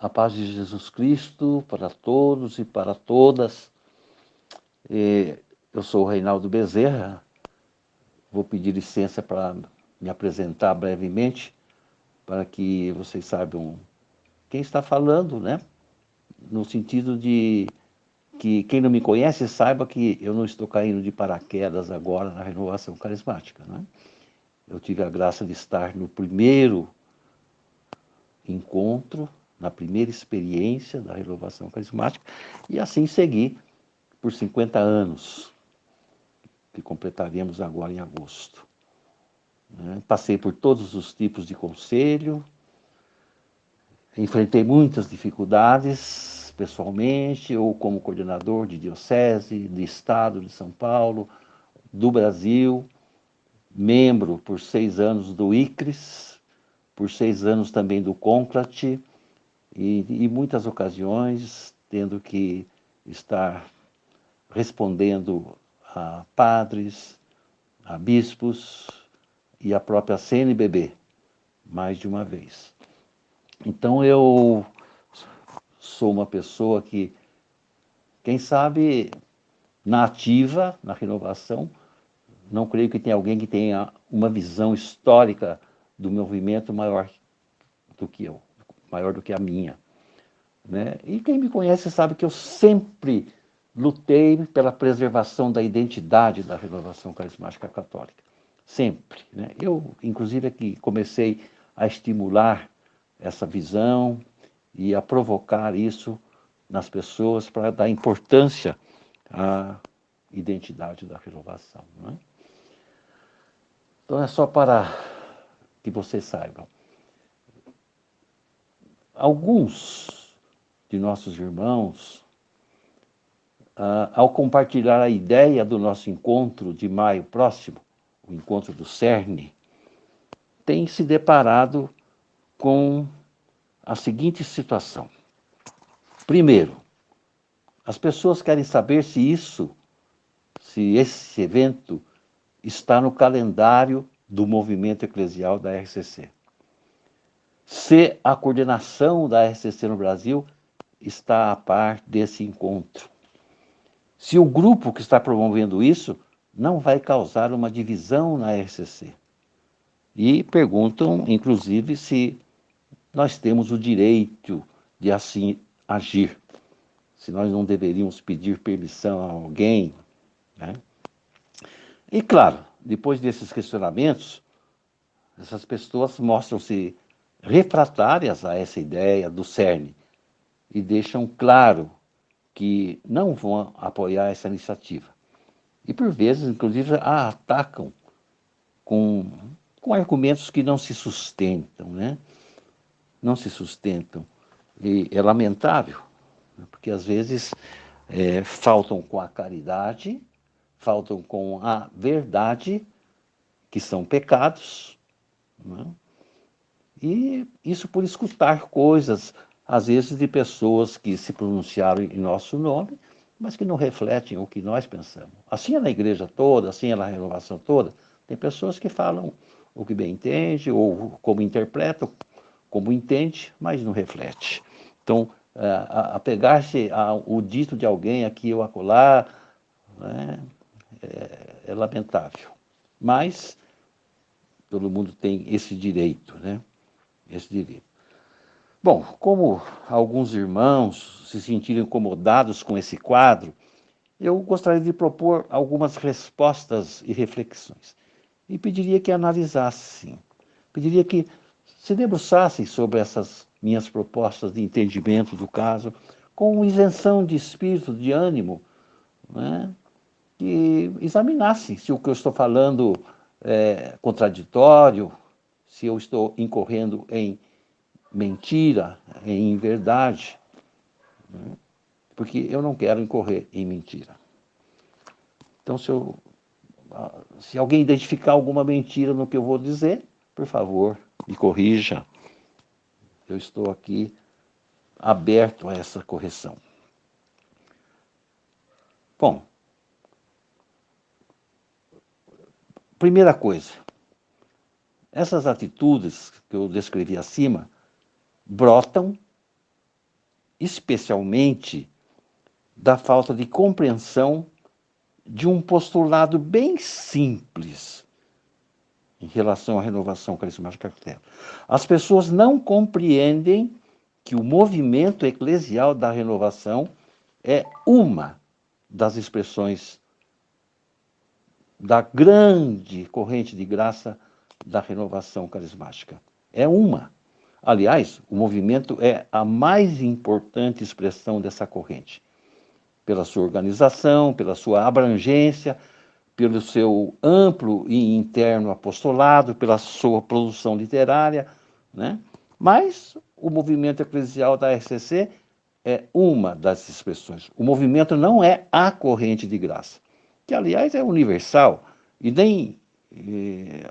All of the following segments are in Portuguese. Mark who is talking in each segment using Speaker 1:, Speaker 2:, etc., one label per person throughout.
Speaker 1: A paz de Jesus Cristo para todos e para todas. Eu sou o Reinaldo Bezerra. Vou pedir licença para me apresentar brevemente, para que vocês saibam quem está falando, né? No sentido de que quem não me conhece saiba que eu não estou caindo de paraquedas agora na renovação carismática, né? Eu tive a graça de estar no primeiro encontro, na primeira experiência da renovação carismática, e assim segui por 50 anos, que completaremos agora em agosto. Passei por todos os tipos de conselho, enfrentei muitas dificuldades pessoalmente, ou como coordenador de diocese, de estado de São Paulo, do Brasil, membro por 6 anos do ICRES, por 6 anos também do CONCLAT, e muitas ocasiões tendo que estar respondendo a padres, a bispos e a própria CNBB, mais de uma vez. Então eu sou uma pessoa que, quem sabe, na ativa, na renovação, não creio que tenha alguém que tenha uma visão histórica do movimento maior do que eu, maior do que a minha, né? E quem me conhece sabe que eu sempre lutei pela preservação da identidade da renovação carismática católica. Sempre, né? Eu, inclusive, é que comecei a estimular essa visão e a provocar isso nas pessoas para dar importância à identidade da renovação, né? Então é só para que vocês saibam. Alguns de nossos irmãos, ao compartilhar a ideia do nosso encontro de maio próximo, o encontro do CERN, têm se deparado com a seguinte situação. Primeiro, as pessoas querem saber se esse evento está no calendário do movimento eclesial da RCC. Se a coordenação da RCC no Brasil está a par desse encontro. Se o grupo que está promovendo isso não vai causar uma divisão na RCC. E perguntam, inclusive, se nós temos o direito de assim agir, se nós não deveríamos pedir permissão a alguém, né? E claro, depois desses questionamentos, essas pessoas mostram-se refratárias a essa ideia do CERN e deixam claro que não vão apoiar essa iniciativa. E por vezes, inclusive, a atacam com argumentos que não se sustentam, né? Não se sustentam. E é lamentável, porque às vezes faltam com a caridade, faltam com a verdade, que são pecados, né? E isso por escutar coisas, às vezes, de pessoas que se pronunciaram em nosso nome, mas que não refletem o que nós pensamos. Assim é na igreja toda, assim é na renovação toda. Tem pessoas que falam o que bem entende, ou como interpretam, como entende, mas não reflete. Então, apegar-se ao dito de alguém aqui ou acolá, né, é lamentável. Mas todo mundo tem esse direito, né? Esse direito. Bom, como alguns irmãos se sentiram incomodados com esse quadro, eu gostaria de propor algumas respostas e reflexões. E pediria que analisassem, pediria que se debruçassem sobre essas minhas propostas de entendimento do caso, com isenção de espírito, de ânimo, né? Que examinassem se o que eu estou falando é contraditório, se eu estou incorrendo em mentira, em verdade, né? Porque eu não quero incorrer em mentira. Então, se alguém identificar alguma mentira no que eu vou dizer, por favor, me corrija. Eu estou aqui aberto a essa correção. Bom, primeira coisa, essas atitudes que eu descrevi acima brotam especialmente da falta de compreensão de um postulado bem simples em relação à renovação carismática católica. As pessoas não compreendem que o movimento eclesial da renovação é uma das expressões da grande corrente de graça da renovação carismática. É uma. Aliás, o movimento é a mais importante expressão dessa corrente, pela sua organização, pela sua abrangência, pelo seu amplo e interno apostolado, pela sua produção literária, né? Mas o movimento eclesial da RCC é uma das expressões. O movimento não é a corrente de graça, que, aliás, é universal, e nem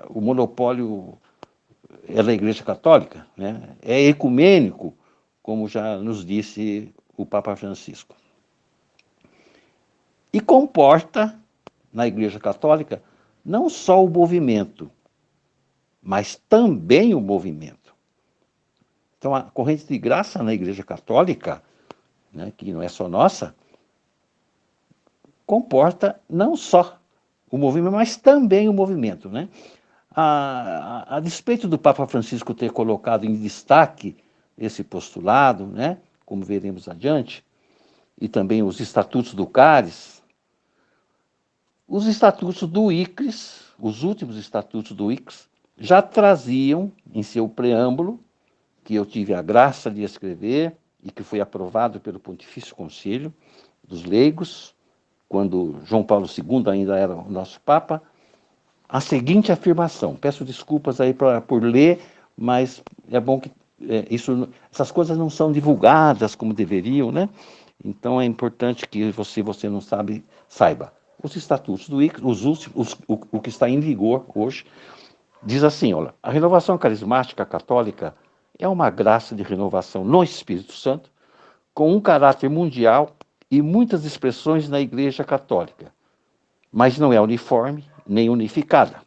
Speaker 1: o monopólio é da Igreja Católica, né? É ecumênico, como já nos disse o Papa Francisco. E comporta, na Igreja Católica, não só o movimento, mas também o movimento. Então, a corrente de graça na Igreja Católica, né, que não é só nossa, comporta não só o movimento, mas também o movimento, né? A despeito do Papa Francisco ter colocado em destaque esse postulado, né, como veremos adiante, e também os estatutos do CARES, os estatutos do ICRES, os últimos estatutos do ICRES, já traziam em seu preâmbulo, que eu tive a graça de escrever e que foi aprovado pelo Pontifício Concílio dos Leigos, quando João Paulo II ainda era o nosso Papa, a seguinte afirmação. Peço desculpas aí por ler, mas é bom que essas coisas não são divulgadas como deveriam, né? Então é importante que você não sabe, saiba. Os estatutos do ICRES, os últimos, o que está em vigor hoje, diz assim, olha, a renovação carismática católica é uma graça de renovação no Espírito Santo, com um caráter mundial e muitas expressões na Igreja Católica, mas não é uniforme nem unificada.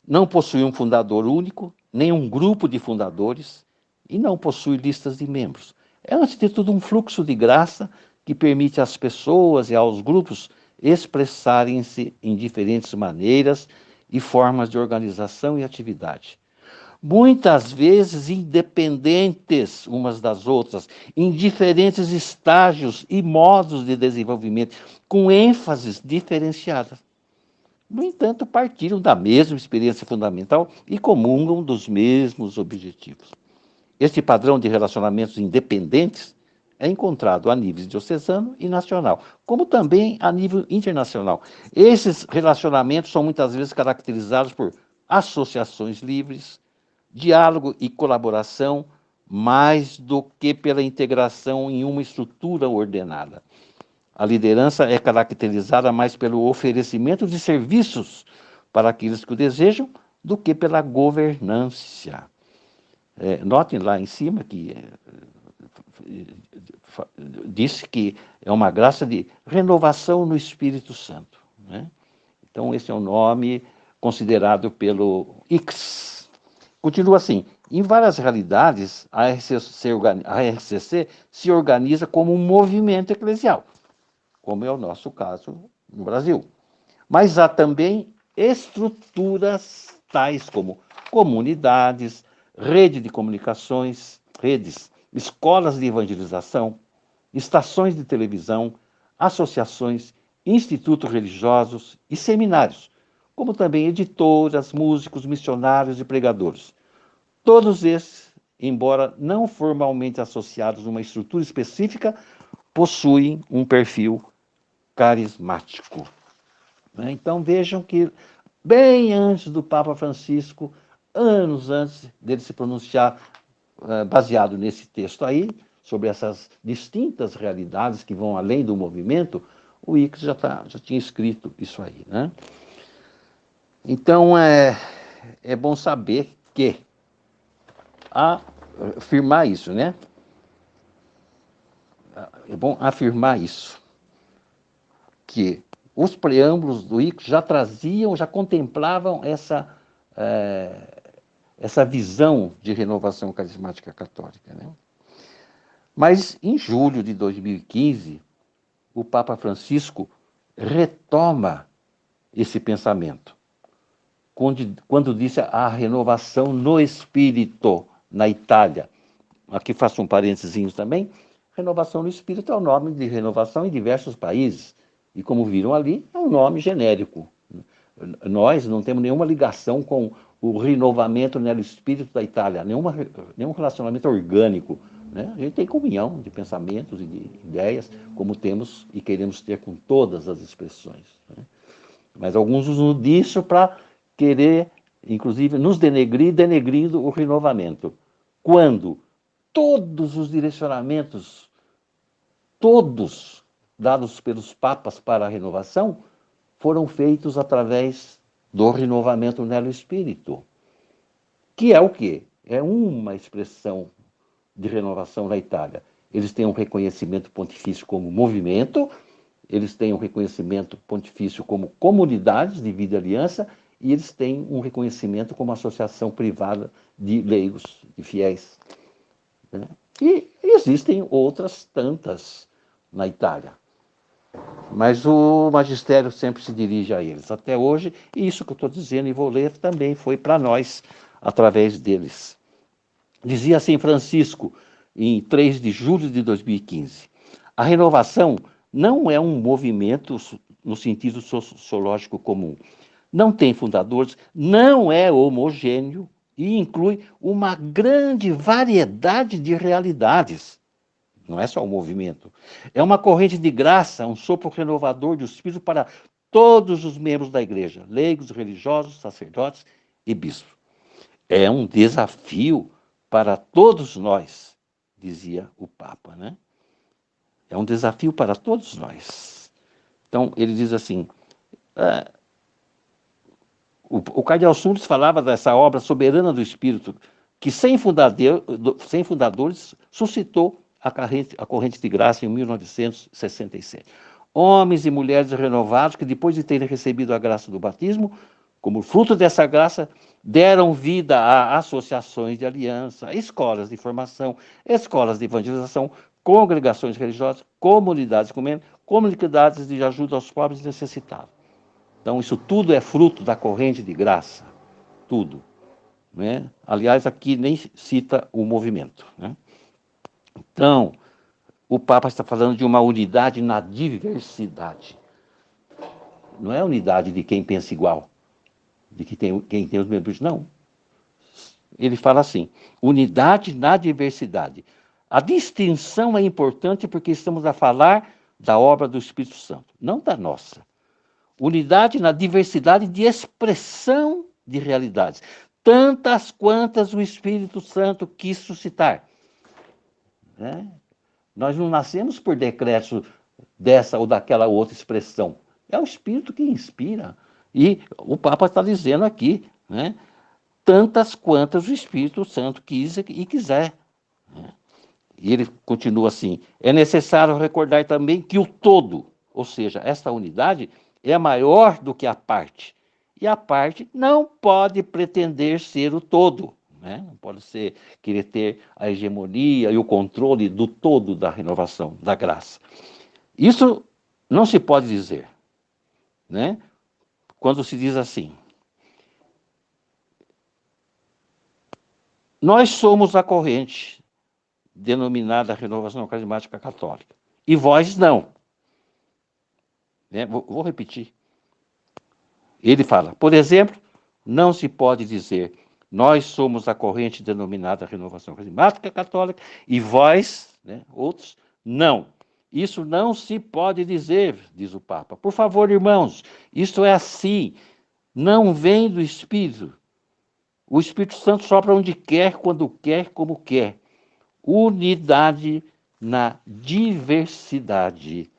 Speaker 1: Não possui um fundador único, nem um grupo de fundadores, e não possui listas de membros. É, antes de tudo, um fluxo de graça que permite às pessoas e aos grupos expressarem-se em diferentes maneiras e formas de organização e atividade. Muitas vezes independentes umas das outras, em diferentes estágios e modos de desenvolvimento, com ênfases diferenciadas. No entanto, partiram da mesma experiência fundamental e comungam dos mesmos objetivos. Este padrão de relacionamentos independentes é encontrado a nível diocesano e nacional, como também a nível internacional. Esses relacionamentos são muitas vezes caracterizados por associações livres, diálogo e colaboração, mais do que pela integração em uma estrutura ordenada. A liderança é caracterizada mais pelo oferecimento de serviços para aqueles que o desejam do que pela governância. Notem lá em cima que disse que é uma graça de renovação no Espírito Santo, né? Então, esse é o nome considerado pelo ICS. Continua assim, em várias realidades, a RCC se organiza como um movimento eclesial, como é o nosso caso no Brasil. Mas há também estruturas tais como comunidades, rede de comunicações, redes, escolas de evangelização, estações de televisão, associações, institutos religiosos e seminários, como também editoras, músicos, missionários e pregadores. Todos esses, embora não formalmente associados a uma estrutura específica, possuem um perfil carismático. Então vejam que, bem antes do Papa Francisco, anos antes dele se pronunciar, baseado nesse texto aí, sobre essas distintas realidades que vão além do movimento, o ICS já tinha escrito isso aí, né? Então é bom saber que, afirmar isso, né? É bom afirmar isso, que os preâmbulos do ICS já traziam, já contemplavam essa visão de renovação carismática católica, né? Mas em julho de 2015, o Papa Francisco retoma esse pensamento, quando disse a renovação no espírito na Itália. Aqui faço um parênteses também. Renovação no espírito é o nome de renovação em diversos países. E como viram ali, é um nome genérico. Nós não temos nenhuma ligação com o renovamento no espírito da Itália, nenhum relacionamento orgânico. Né? A gente tem comunhão de pensamentos e de ideias, como temos e queremos ter com todas as expressões. Né? Mas alguns usam disso para querer, inclusive, nos denegrir, denegrindo o renovamento. Quando todos os direcionamentos, todos dados pelos papas para a renovação, foram feitos através do renovamento no espírito. Que é o quê? É uma expressão de renovação na Itália. Eles têm um reconhecimento pontifício como movimento, eles têm um reconhecimento pontifício como comunidades de vida e aliança, e eles têm um reconhecimento como associação privada de leigos, de fiéis. Né? E existem outras tantas na Itália. Mas o magistério sempre se dirige a eles até hoje, e isso que eu estou dizendo e vou ler também foi para nós, através deles. Dizia assim Francisco, em 3 de julho de 2015, a renovação não é um movimento no sentido sociológico comum. Não tem fundadores, não é homogêneo e inclui uma grande variedade de realidades. Não é só um movimento. É uma corrente de graça, um sopro renovador do Espírito para todos os membros da igreja, leigos, religiosos, sacerdotes e bispos. É um desafio para todos nós, dizia o Papa, né? É um desafio para todos nós. Então, ele diz assim, o cardeal Sunes falava dessa obra soberana do Espírito, que sem fundadores suscitou a corrente de graça em 1967. Homens e mulheres renovados que, depois de terem recebido a graça do batismo, como fruto dessa graça, deram vida a associações de aliança, escolas de formação, escolas de evangelização, congregações religiosas, comunidades ecumênicas, comunidades de ajuda aos pobres e necessitados. Então, isso tudo é fruto da corrente de graça, tudo. Né? Aliás, aqui nem cita o movimento. Né? Então, o Papa está falando de uma unidade na diversidade. Não é unidade de quem pensa igual, de quem tem os mesmos. Não. Ele fala assim, unidade na diversidade. A distinção é importante porque estamos a falar da obra do Espírito Santo, não da nossa. Unidade na diversidade de expressão de realidades, tantas quantas o Espírito Santo quis suscitar. Né? Nós não nascemos por decreto dessa ou daquela outra expressão. É o Espírito que inspira. E o Papa está dizendo aqui, né? Tantas quantas o Espírito Santo quis e quiser. Né? E ele continua assim, é necessário recordar também que o todo, ou seja, esta unidade, é maior do que a parte. E a parte não pode pretender ser o todo. Né? Não pode querer ter a hegemonia e o controle do todo da renovação, da graça. Isso não se pode dizer. Né? Quando se diz assim, nós somos a corrente denominada Renovação Carismática Católica, e vós não. Né? Vou repetir. Ele fala, por exemplo, não se pode dizer nós somos a corrente denominada Renovação Carismática Católica e vós, né, outros, não. Isso não se pode dizer, diz o Papa. Por favor, irmãos, isto é assim, não vem do Espírito. O Espírito Santo sopra onde quer, quando quer, como quer. Unidade na diversidade.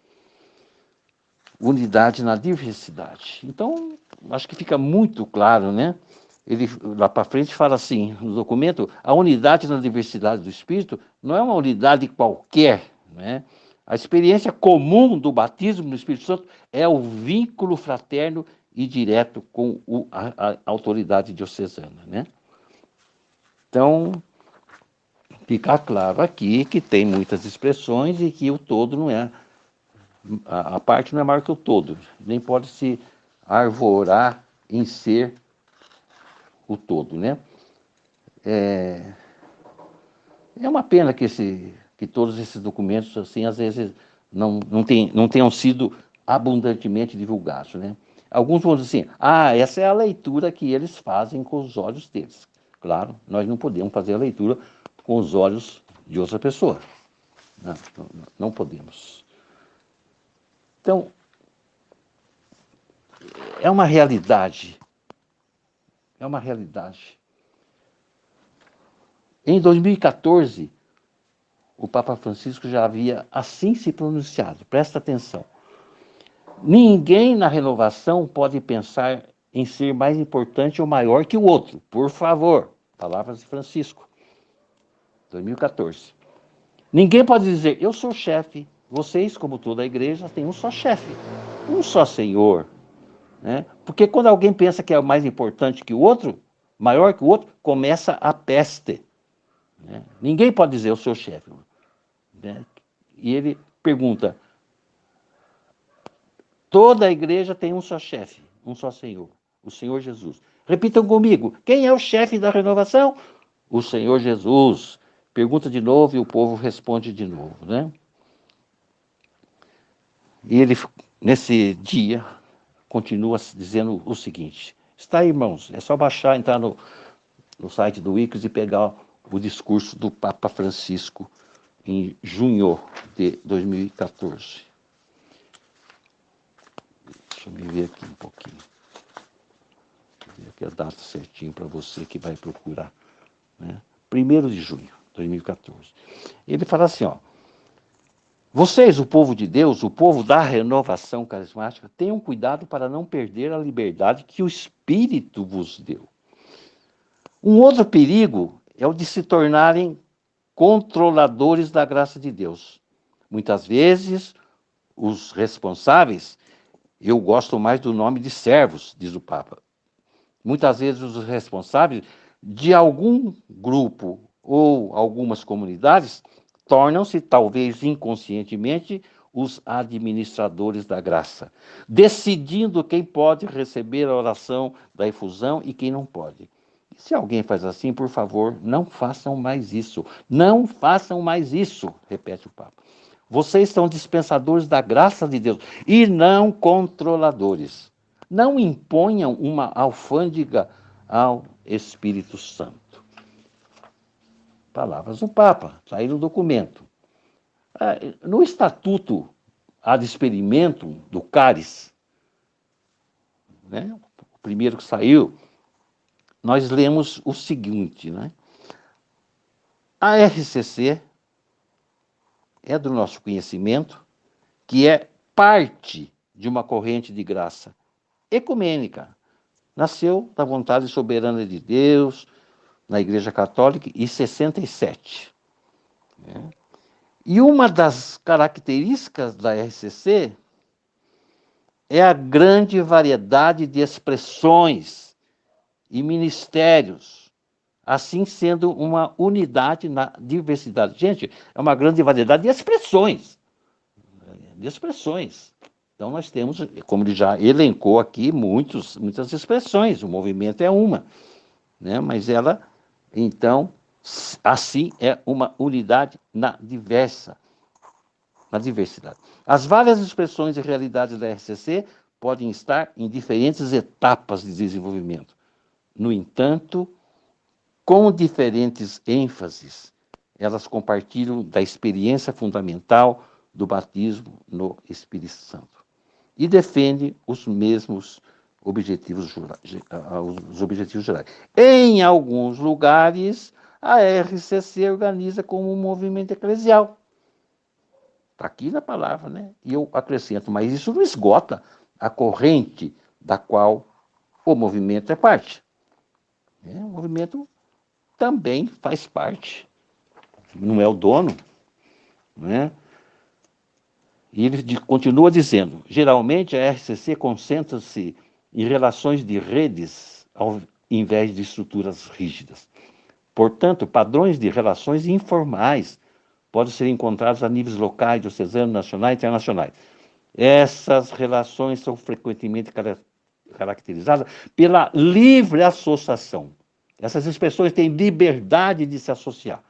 Speaker 1: Unidade na diversidade. Então, acho que fica muito claro, né? Ele, lá para frente, fala assim, no documento, a unidade na diversidade do Espírito não é uma unidade qualquer, né? A experiência comum do batismo no Espírito Santo é o vínculo fraterno e direto com a autoridade diocesana, né? Então, Fica claro aqui que tem muitas expressões e que o todo não é, a parte não é maior que o todo, nem pode se arvorar em ser o todo, né? É uma pena que todos esses documentos, assim, às vezes não tenham sido abundantemente divulgados, né? Alguns vão dizer assim, essa é a leitura que eles fazem com os olhos deles. Claro, nós não podemos fazer a leitura com os olhos de outra pessoa. Não podemos. Então, é uma realidade. É uma realidade. Em 2014, o Papa Francisco já havia assim se pronunciado. Presta atenção. Ninguém na renovação pode pensar em ser mais importante ou maior que o outro. Por favor. Palavras de Francisco. 2014. Ninguém pode dizer, eu sou chefe. Vocês, como toda a igreja, têm um só chefe. Um só Senhor. Né? Porque quando alguém pensa que é mais importante que o outro, maior que o outro, começa a peste. Né? Ninguém pode dizer, eu sou chefe. Né? E ele pergunta, toda a igreja tem um só chefe, um só Senhor, o Senhor Jesus. Repitam comigo, quem é o chefe da renovação? O Senhor Jesus. Pergunta de novo e o povo responde de novo, né? E ele, nesse dia, continua dizendo o seguinte, está aí, irmãos, é só baixar, entrar no site do Wix e pegar o discurso do Papa Francisco em junho de 2014. Deixa eu me ver aqui um pouquinho. Aqui a data certinho para você que vai procurar. Né? 1º de junho de 2014. Ele fala assim, ó. Vocês, o povo de Deus, o povo da renovação carismática, tenham cuidado para não perder a liberdade que o Espírito vos deu. Um outro perigo é o de se tornarem controladores da graça de Deus. Muitas vezes, os responsáveis, eu gosto mais do nome de servos, diz o Papa. Muitas vezes os responsáveis de algum grupo ou algumas comunidades tornam-se, talvez inconscientemente, os administradores da graça, decidindo quem pode receber a oração da efusão e quem não pode. E se alguém faz assim, por favor, não façam mais isso. Não façam mais isso, repete o Papa. Vocês são dispensadores da graça de Deus e não controladores. Não imponham uma alfândega ao Espírito Santo. Palavras do Papa, está aí no documento. No Estatuto ad Experimentum do Caris, né, o primeiro que saiu, nós lemos o seguinte, né? A RCC é do nosso conhecimento, que é parte de uma corrente de graça ecumênica. Nasceu da vontade soberana de Deus, na Igreja Católica, em 67. Né? E uma das características da RCC é a grande variedade de expressões e ministérios, assim sendo uma unidade na diversidade. Gente, é uma grande variedade de expressões. Então nós temos, como ele já elencou aqui, muitas expressões, o movimento é uma, né? Mas ela, então, assim é uma unidade na diversidade. As várias expressões e realidades da RCC podem estar em diferentes etapas de desenvolvimento. No entanto, com diferentes ênfases, elas compartilham da experiência fundamental do batismo no Espírito Santo e defendem os mesmos objetivos gerais. Em alguns lugares, a RCC organiza como um movimento eclesial. Está aqui na palavra, né? E eu acrescento, mas isso não esgota a corrente da qual o movimento é parte. O movimento também faz parte, não é o dono, né? E ele continua dizendo, geralmente a RCC concentra-se em relações de redes ao invés de estruturas rígidas. Portanto, padrões de relações informais podem ser encontrados a níveis locais, diocesanos, nacionais e internacionais. Essas relações são frequentemente caracterizadas pela livre associação. Essas expressões têm liberdade de se associar.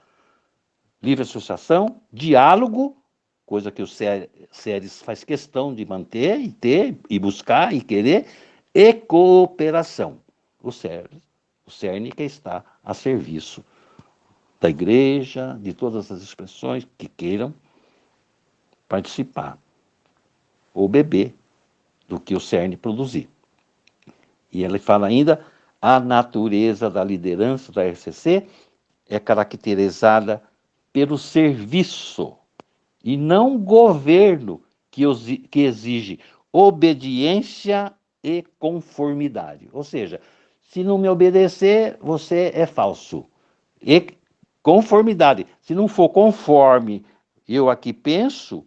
Speaker 1: Livre associação, diálogo, coisa que o SERES faz questão de manter e ter, e buscar e querer, e cooperação. O CERN que está a serviço da igreja, de todas as expressões que queiram participar ou beber do que o CERN produzir. E ele fala ainda, a natureza da liderança da RCC é caracterizada pelo serviço e não governo que exige obediência e conformidade. Ou seja, se não me obedecer, você é falso. E conformidade. Se não for conforme eu aqui penso,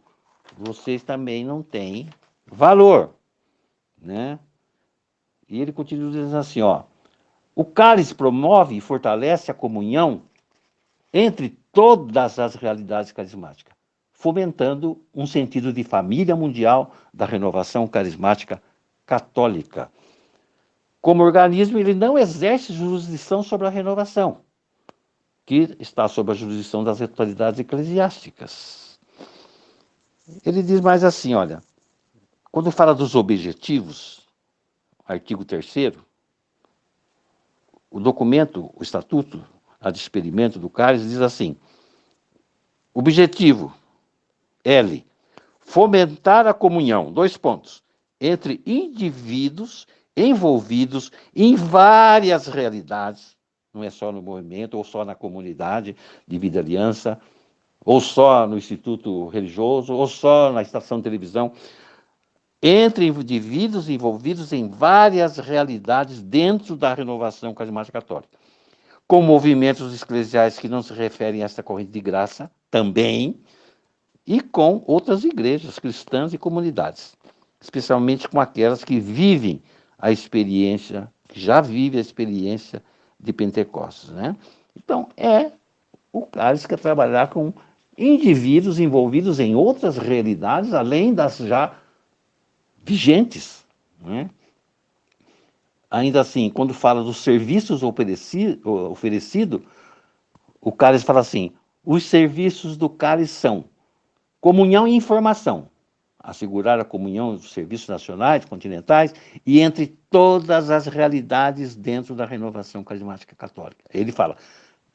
Speaker 1: vocês também não têm valor, né? E ele continua dizendo assim, ó, o cálice promove e fortalece a comunhão entre todas as realidades carismáticas, fomentando um sentido de família mundial da renovação carismática católica. Como organismo, ele não exerce jurisdição sobre a renovação, que está sob a jurisdição das autoridades eclesiásticas. Ele diz mais assim, olha, quando fala dos objetivos, artigo 3º, o documento, o estatuto de experimento do cálice diz assim, objetivo, L, fomentar a comunhão, 2 pontos, entre indivíduos envolvidos em várias realidades, não é só no movimento, ou só na comunidade de vida e aliança, ou só no instituto religioso, ou só na estação de televisão, entre indivíduos envolvidos em várias realidades dentro da renovação carismática católica. Com movimentos eclesiais que não se referem a esta corrente de graça, também, e com outras igrejas cristãs e comunidades, especialmente com aquelas que vivem a experiência, que já vivem a experiência de Pentecostes, né? Então, o cálice quer trabalhar com indivíduos envolvidos em outras realidades, além das já vigentes, né? Ainda assim, quando fala dos serviços oferecidos, o cálice fala assim, os serviços do cálice são comunhão e informação, assegurar a comunhão dos serviços nacionais, continentais e entre todas as realidades dentro da renovação carismática católica. Ele fala,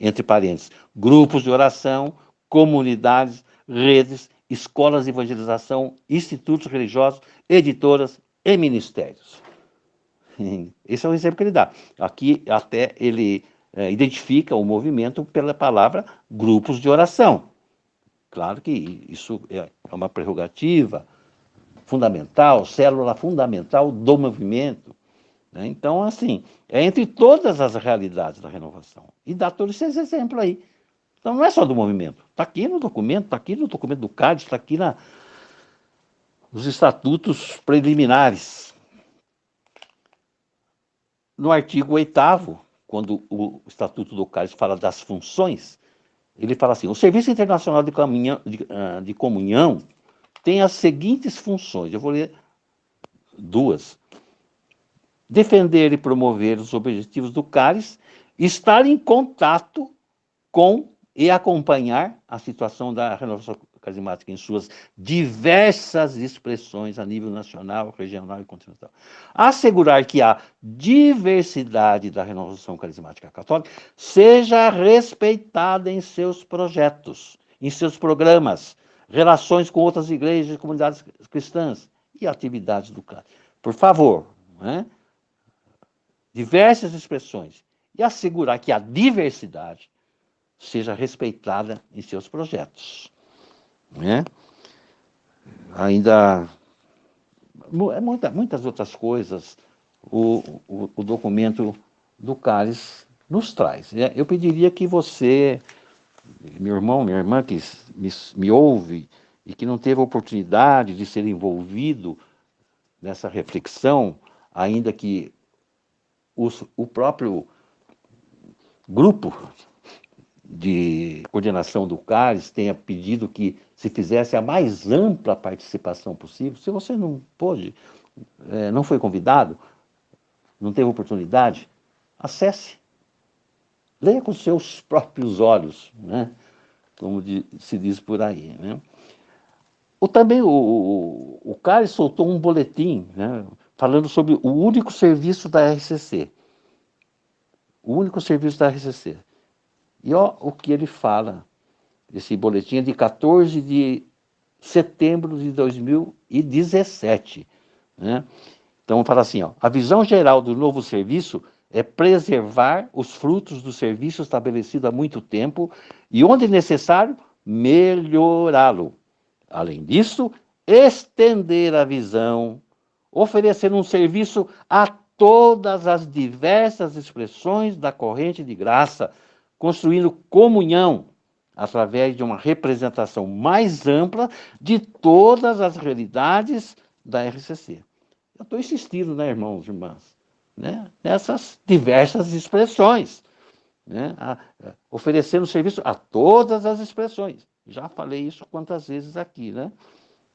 Speaker 1: entre parênteses, grupos de oração, comunidades, redes, escolas de evangelização, institutos religiosos, editoras e ministérios. Esse é o exemplo que ele dá. Aqui até ele identifica o movimento pela palavra grupos de oração. Claro que isso é uma prerrogativa fundamental, célula fundamental do movimento, né? Então, assim, é entre todas as realidades da renovação. E dá todos esses exemplos aí. Então, não é só do movimento. Está aqui no documento, está aqui no documento do CAD, está aqui nos estatutos preliminares. No artigo 8º, quando o Estatuto do CAD fala das funções, ele fala assim, o Serviço Internacional de Comunhão tem as seguintes funções, eu vou ler 2. Defender e promover os objetivos do CARES, estar em contato com e acompanhar a situação da renovação carismática em suas diversas expressões a nível nacional, regional e continental. Assegurar que a diversidade da renovação carismática católica seja respeitada em seus projetos, em seus programas, relações com outras igrejas e comunidades cristãs e atividades do CAD. Por favor, né? Diversas expressões. E assegurar que a diversidade seja respeitada em seus projetos, né? Ainda muitas outras coisas o documento do CARES nos traz. Eu pediria que você, meu irmão, minha irmã, que me ouve e que não teve a oportunidade de ser envolvido nessa reflexão, ainda que o próprio grupo de coordenação do CARES tenha pedido que se fizesse a mais ampla participação possível. Se você não pôde, não foi convidado, não teve oportunidade, acesse, leia com seus próprios olhos, né? Como se diz por aí, né? Também o CARES soltou um boletim, né, falando sobre o único serviço da RCC. O único serviço da RCC. E ó, o que ele fala. Esse boletim é de 14 de setembro de 2017. Né? Então, fala assim, ó, a visão geral do novo serviço é preservar os frutos do serviço estabelecido há muito tempo e, onde necessário, melhorá-lo. Além disso, estender a visão, oferecer um serviço a todas as diversas expressões da corrente de graça, construindo comunhão através de uma representação mais ampla de todas as realidades da RCC. Eu estou insistindo, né, irmãos e irmãs, né, nessas diversas expressões, né, oferecendo serviço a todas as expressões. Já falei isso quantas vezes aqui, né?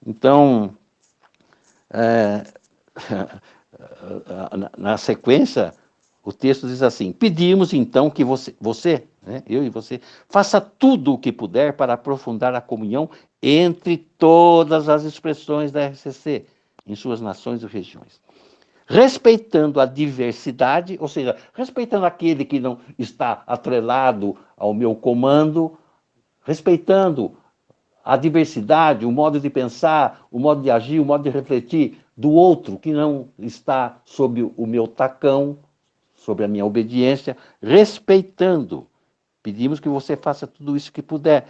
Speaker 1: Então, na sequência, o texto diz assim: pedimos então que você, né, eu e você, faça tudo o que puder para aprofundar a comunhão entre todas as expressões da RCC, em suas nações e regiões. Respeitando a diversidade, ou seja, respeitando aquele que não está atrelado ao meu comando, respeitando a diversidade, o modo de pensar, o modo de agir, o modo de refletir do outro que não está sob o meu tacão, sobre a minha obediência, respeitando. Pedimos que você faça tudo isso que puder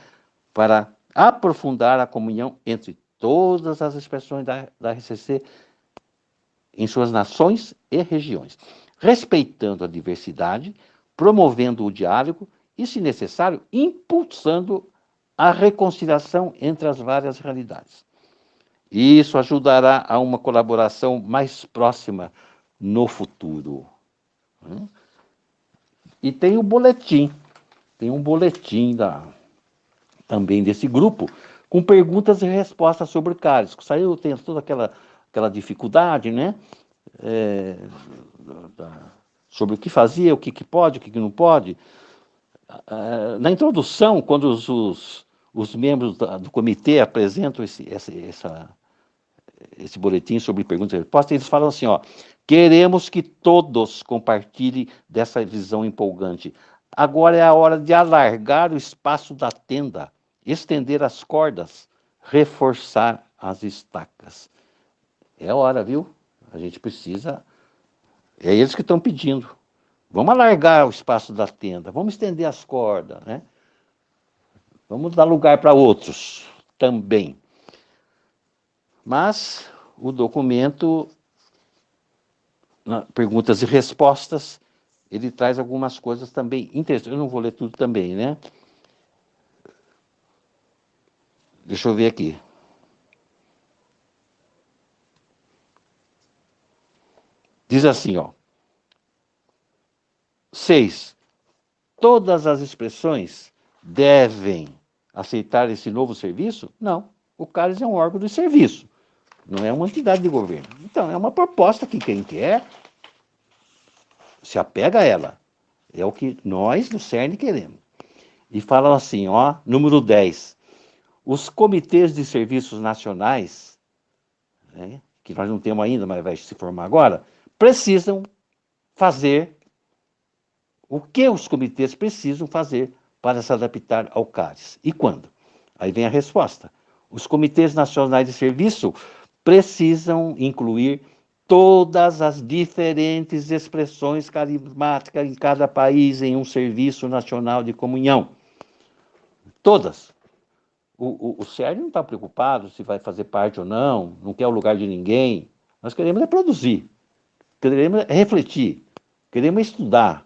Speaker 1: para aprofundar a comunhão entre todas as expressões da RCC em suas nações e regiões, respeitando a diversidade, promovendo o diálogo e, se necessário, impulsando a reconciliação entre as várias realidades. Isso ajudará a uma colaboração mais próxima no futuro. E tem um boletim também desse grupo, com perguntas e respostas sobre CARES. Saiu, tem toda aquela dificuldade, né? Sobre o que fazia, o que pode, o que não pode. Na introdução, quando os membros do comitê apresentam esse boletim sobre perguntas e respostas, eles falam assim, ó, queremos que todos compartilhem dessa visão empolgante. Agora é a hora de alargar o espaço da tenda, estender as cordas, reforçar as estacas. É hora, viu? A gente precisa... É eles que estão pedindo. Vamos alargar o espaço da tenda, vamos estender as cordas, né? Vamos dar lugar para outros também. Mas o documento, perguntas e respostas, ele traz algumas coisas também interessantes. Eu não vou ler tudo também, né? Deixa eu ver aqui. Diz assim, ó. 6. Todas as expressões devem aceitar esse novo serviço? Não. O CARES é um órgão de serviço, não é uma entidade de governo. Então, é uma proposta que quem quer se apega a ela. É o que nós, do CERN, queremos. E falam assim, ó, número 10. Os comitês de serviços nacionais, né, que nós não temos ainda, mas vai se formar agora, precisam fazer o que os comitês precisam fazer para se adaptar ao CARES. E quando? Aí vem a resposta. Os comitês nacionais de serviço precisam incluir todas as diferentes expressões carismáticas em cada país em um serviço nacional de comunhão. Todas. O CERN não está preocupado se vai fazer parte ou não quer o lugar de ninguém. Nós queremos é produzir, queremos é refletir, queremos estudar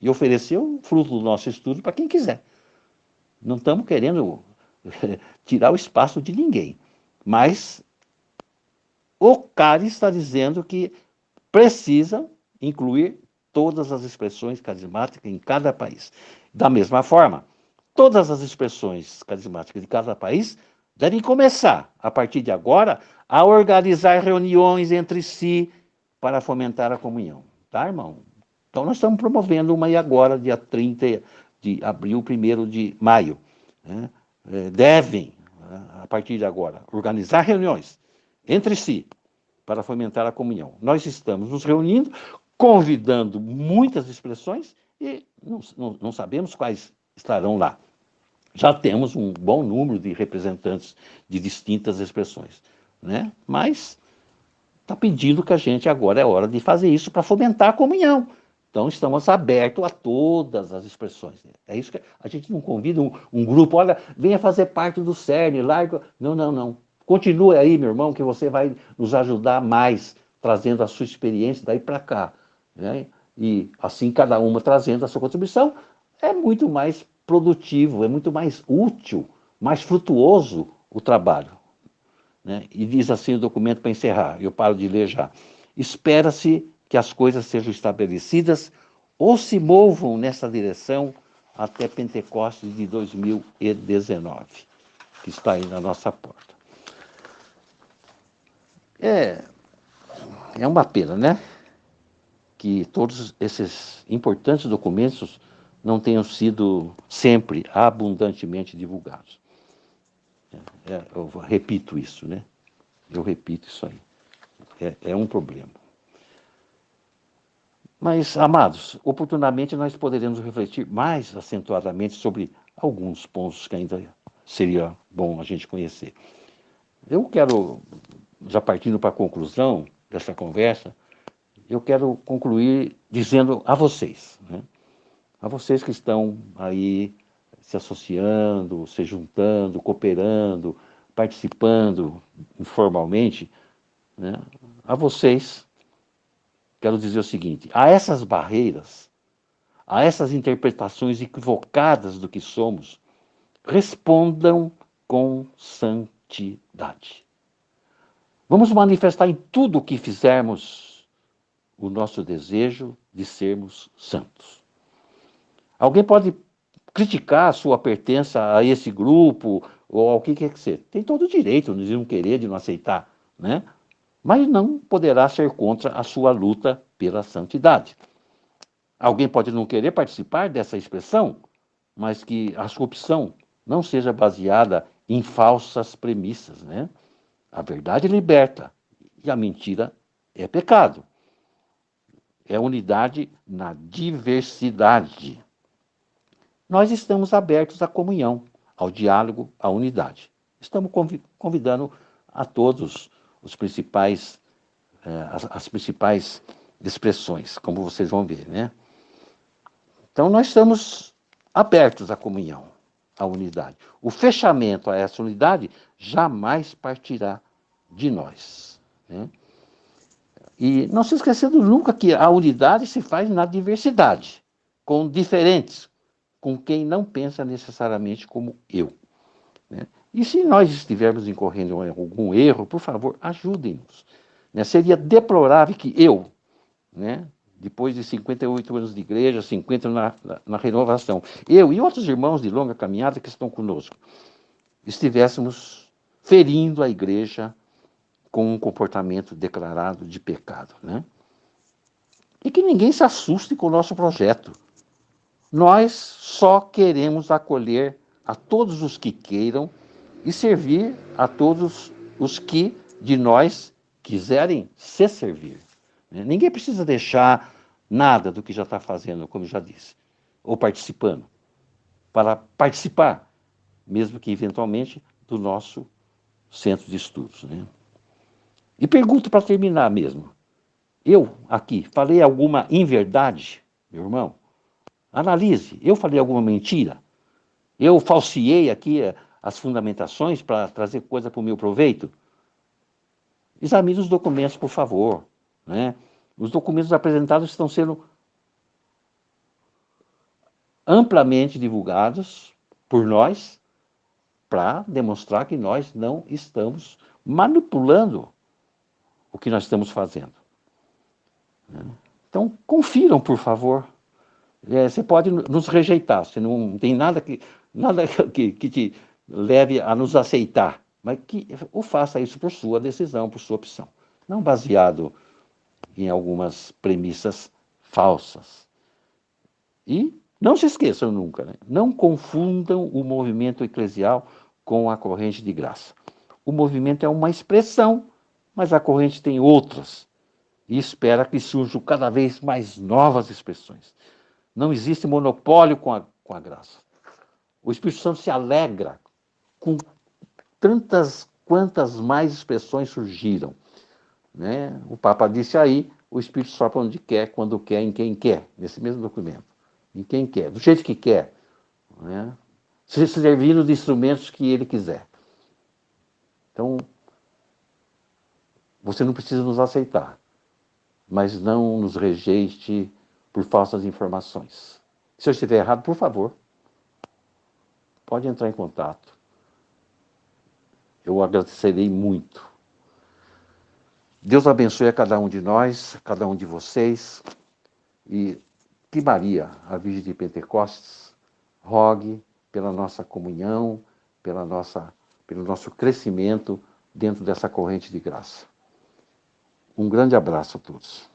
Speaker 1: e oferecer o fruto do nosso estudo para quem quiser. Não estamos querendo tirar o espaço de ninguém, mas o CARES está dizendo que precisa incluir todas as expressões carismáticas em cada país. Da mesma forma, Todas as expressões carismáticas de cada país devem começar, a partir de agora, a organizar reuniões entre si para fomentar a comunhão. Tá, irmão? Então, nós estamos promovendo uma aí agora, dia 30 de abril, 1º de maio. Né? Devem, a partir de agora, organizar reuniões entre si para fomentar a comunhão. Nós estamos nos reunindo, convidando muitas expressões e não sabemos quais estarão lá. Já temos um bom número de representantes de distintas expressões, né? Mas está pedindo que a gente agora é hora de fazer isso para fomentar a comunhão. Então estamos abertos a todas as expressões. É isso que a gente não convida um grupo, olha, venha fazer parte do CERN, larga. Não, não, não. Continue aí, meu irmão, que você vai nos ajudar mais, trazendo a sua experiência daí para cá. Né? E assim, cada uma trazendo a sua contribuição, é muito mais produtivo, é muito mais útil, mais frutuoso o trabalho. Né? E diz assim o documento para encerrar, eu paro de ler já. Espera-se que as coisas sejam estabelecidas ou se movam nessa direção até Pentecostes de 2019, que está aí na nossa porta. É uma pena, né? Que todos esses importantes documentos não tenham sido sempre abundantemente divulgados. Eu repito isso, né? Eu repito isso aí. É um problema. Mas, amados, oportunamente nós poderemos refletir mais acentuadamente sobre alguns pontos que ainda seria bom a gente conhecer. Eu quero, já partindo para a conclusão dessa conversa, eu quero concluir dizendo a vocês, né? A vocês que estão aí se associando, se juntando, cooperando, participando informalmente, né? A vocês, quero dizer o seguinte: a essas barreiras, a essas interpretações equivocadas do que somos, respondam com santidade. Vamos manifestar em tudo o que fizermos o nosso desejo de sermos santos. Alguém pode criticar a sua pertença a esse grupo ou ao que quer que seja. Tem todo o direito de não querer, de não aceitar, né? Mas não poderá ser contra a sua luta pela santidade. Alguém pode não querer participar dessa expressão, mas que a sua opção não seja baseada em falsas premissas, né? A verdade liberta e a mentira é pecado. É unidade na diversidade. Nós estamos abertos à comunhão, ao diálogo, à unidade. Estamos convidando a todos os principais, as principais expressões, como vocês vão ver, né? Então, nós estamos abertos à comunhão, à unidade. O fechamento a essa unidade jamais partirá de nós, né? E não se esquecendo nunca que a unidade se faz na diversidade, com diferentes, com quem não pensa necessariamente como eu, né? E se nós estivermos incorrendo em algum erro, por favor, ajudem-nos, né? Seria deplorável que eu, né, depois de 58 anos de igreja, 50 na renovação, eu e outros irmãos de longa caminhada que estão conosco, estivéssemos ferindo a igreja com um comportamento declarado de pecado, né? E que ninguém se assuste com o nosso projeto. Nós só queremos acolher a todos os que queiram e servir a todos os que de nós quiserem se servir. Ninguém precisa deixar nada do que já está fazendo, como já disse, ou participando, para participar, mesmo que eventualmente, do nosso centro de estudos, né? E pergunto para terminar mesmo. Eu, aqui, falei alguma inverdade, meu irmão? Analise. Eu falei alguma mentira? Eu falseei aqui as fundamentações para trazer coisa para o meu proveito? Examine os documentos, por favor, né? Os documentos apresentados estão sendo amplamente divulgados por nós para demonstrar que nós não estamos manipulando o que nós estamos fazendo. Então, confiram, por favor. Você pode nos rejeitar, você não tem nada nada que te leve a nos aceitar, mas que o faça isso por sua decisão, por sua opção, não baseado em algumas premissas falsas. E não se esqueçam nunca, né? Não confundam o movimento eclesial com a corrente de graça. O movimento é uma expressão, mas a corrente tem outras. E espera que surjam cada vez mais novas expressões. Não existe monopólio com a graça. O Espírito Santo se alegra com tantas quantas mais expressões surgiram. Né? O Papa disse aí, o Espírito sopra onde quer, quando quer, em quem quer, nesse mesmo documento. Em quem quer, do jeito que quer. Né? Se servindo de instrumentos que ele quiser. Então, você não precisa nos aceitar, mas não nos rejeite por falsas informações. Se eu estiver errado, por favor, pode entrar em contato. Eu agradecerei muito. Deus abençoe a cada um de nós, a cada um de vocês. E que Maria, a Virgem de Pentecostes, rogue pela nossa comunhão, pelo nosso crescimento dentro dessa corrente de graça. Um grande abraço a todos.